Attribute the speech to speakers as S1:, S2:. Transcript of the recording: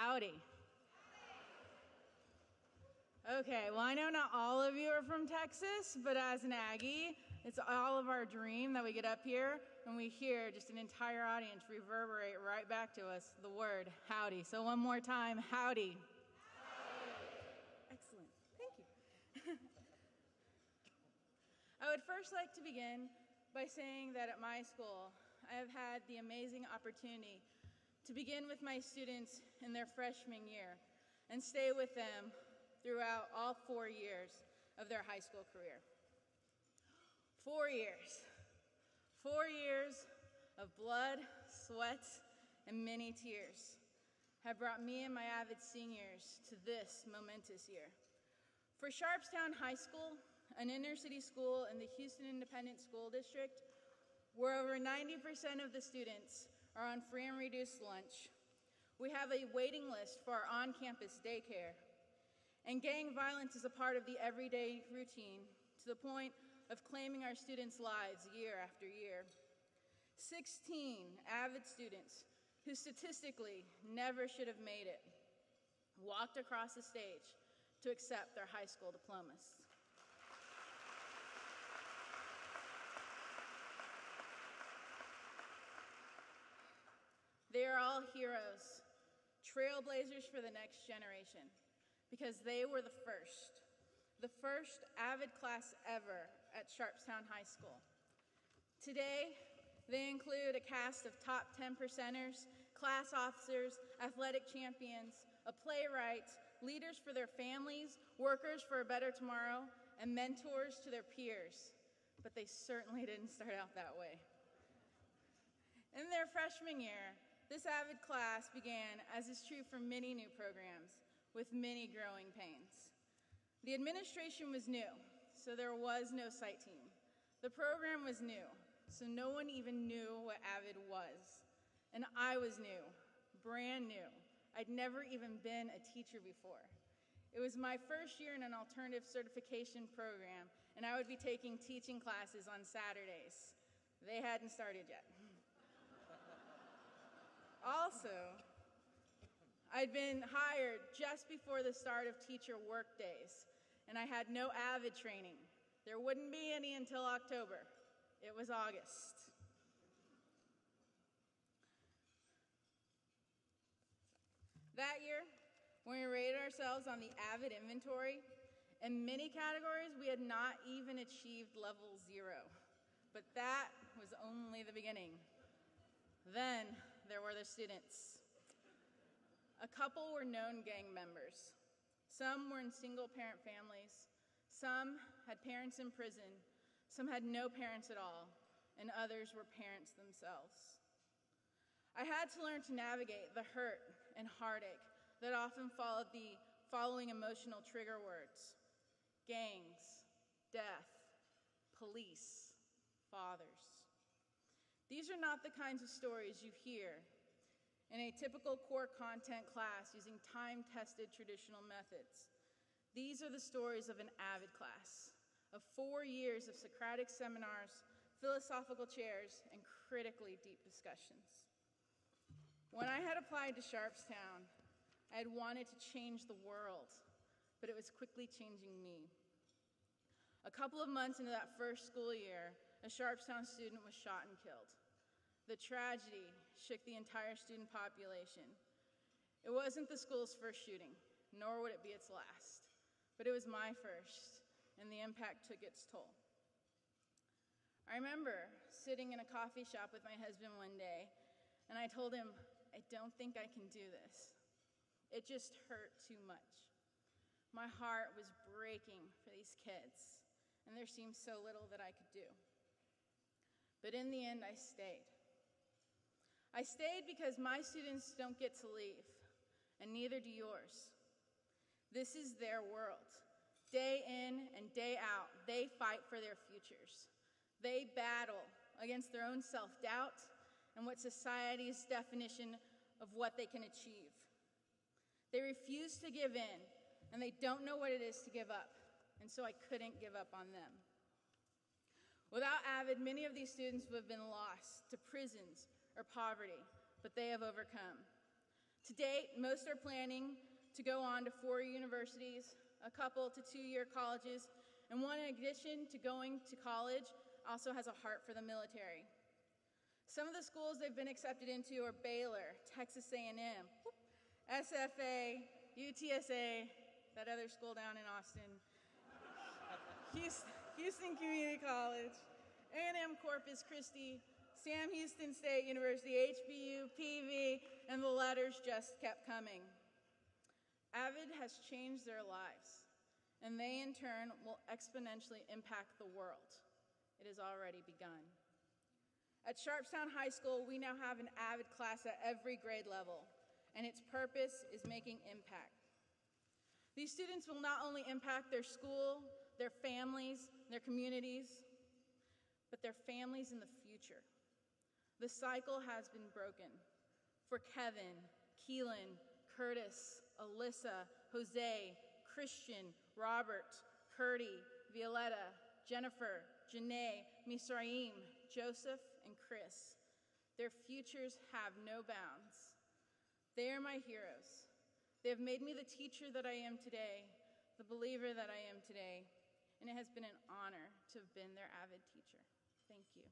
S1: Howdy. Okay, well, I know not all of you are from Texas, but as an Aggie, it's all of our dream that we get up here and we hear just an entire audience reverberate right back to us the word howdy. So one more time, howdy. Howdy. Excellent, thank you. I would first like to begin by saying that at my school, I have had the amazing opportunity to begin with my students in their freshman year and stay with them throughout all 4 years of their high school career. 4 years. 4 years of blood, sweat, and many tears have brought me and my AVID seniors to this momentous year. For Sharpstown High School, an inner-city school in the Houston Independent School District, where over 90% of the students are on free and reduced lunch, we have a waiting list for our on-campus daycare. And gang violence is a part of the everyday routine to the point of claiming our students' lives year after year. 16 AVID students who statistically never should have made it walked across the stage to accept their high school diplomas. They are all heroes, trailblazers for the next generation, because they were the first AVID class ever at Sharpstown High School. Today, they include a cast of top 10 percenters, class officers, athletic champions, a playwright, leaders for their families, workers for a better tomorrow, and mentors to their peers. But they certainly didn't start out that way. In their freshman year, this AVID class began, as is true for many new programs, with many growing pains. The administration was new, so there was no site team. The program was new, so no one even knew what AVID was. And I was new, brand new. I'd never even been a teacher before. It was my first year in an alternative certification program, and I would be taking teaching classes on Saturdays. They hadn't started yet. Also, I'd been hired just before the start of teacher work days, and I had no AVID training. There wouldn't be any until October. It was August. That year, when we rated ourselves on the AVID inventory, in many categories, we had not even achieved level 0. But that was only the beginning. Then there were the students. A couple were known gang members. Some were in single-parent families. Some had parents in prison. Some had no parents at all, and others were parents themselves. I had to learn to navigate the hurt and heartache that often followed the following emotional trigger words: gangs, death, police, fathers. These are not the kinds of stories you hear in a typical core content class using time-tested traditional methods. These are the stories of an AVID class, of 4 years of Socratic seminars, philosophical chairs, and critically deep discussions. When I had applied to Sharpstown, I had wanted to change the world, but it was quickly changing me. A couple of months into that first school year, a Sharpstown student was shot and killed. The tragedy shook the entire student population. It wasn't the school's first shooting, nor would it be its last, but it was my first, and the impact took its toll. I remember sitting in a coffee shop with my husband one day, and I told him, I don't think I can do this. It just hurt too much. My heart was breaking for these kids, and there seemed so little that I could do. But in the end, I stayed. I stayed because my students don't get to leave, and neither do yours. This is their world. Day in and day out, they fight for their futures. They battle against their own self-doubt and what society's definition of what they can achieve. They refuse to give in, and they don't know what it is to give up, and so I couldn't give up on them. Without AVID, many of these students would have been lost to prisons or poverty, but they have overcome. To date, most are planning to go on to 4 universities, a couple to 2-year colleges, and one, in addition to going to college, also has a heart for the military. Some of the schools they've been accepted into are Baylor, Texas A&M, SFA, UTSA, that other school down in Austin, Houston Community College, A&M Corpus Christi, Sam Houston State University, HBU, PV, and the letters just kept coming. AVID has changed their lives, and they in turn will exponentially impact the world. It has already begun. At Sharpstown High School, we now have an AVID class at every grade level, and its purpose is making impact. These students will not only impact their school, their families, their communities, but their families in the future. The cycle has been broken for Kevin, Keelan, Curtis, Alyssa, Jose, Christian, Robert, Curdy, Violetta, Jennifer, Janae, Misraim, Joseph, and Chris. Their futures have no bounds. They are my heroes. They have made me the teacher that I am today, the believer that I am today, and it has been an honor to have been their AVID teacher. Thank you.